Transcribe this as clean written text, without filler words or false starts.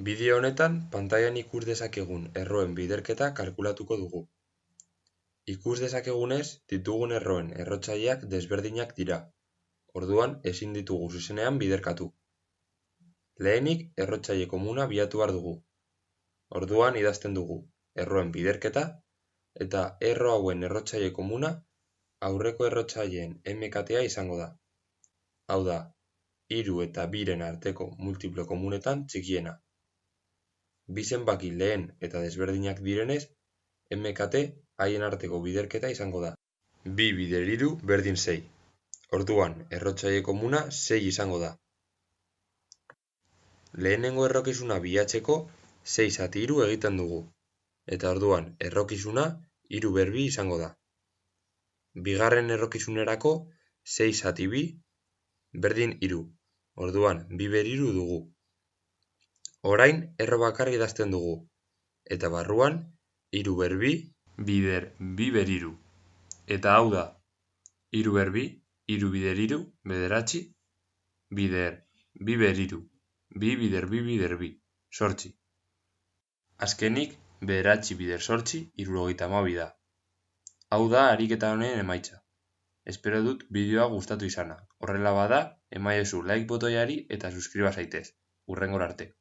Bideo honetan pantailan ikus dezakegun erroen biderketa kalkulatuko dugu. Ikus dezakegunez, ditugun erroen errotzaileak desberdinak dira. Orduan, ezin ditugu zuzenean biderkatu. Lehenik, errotzaile komuna bilatu behar dugu. Orduan, idazten dugu erroen biderketa eta erro hauen errotzaile komuna aurreko errotzaileen MKTA izango da. Hau da, 3 eta 2-ren arteko multiplo komunetan txikiena. Bi zenbaki lehen eta desberdinak direnez, MKT haien arteko biderketa izango da. 2 bider 3 berdin 6. Orduan, errotzaile komuna 6 izango da. Lehenengo errokizuna bilatzeko 6 zati 3 egiten dugu. Eta orduan, errokizuna 3 ber 2 izango da. Bigarren errokizunerako 6 zati 2 berdin 3. Orduan, 2 ber 3 dugu. Orain, erro bakarra idazten dugu, eta barruan 3 ber 2 bider 2 ber 3. Eta hau da, 3 ber 2, 3 bider 3, bederatzi, bider 2 ber 3, 2 bider 2 bider 2, 8. Azkenik, bederatzi bider 8, 72 da. Hau da ariketa honen emaitza. Espero dut bideoa gustatu izana. Horrela bada, emaiozu like botoiari eta suskriba zaitez. Hurrengora arte.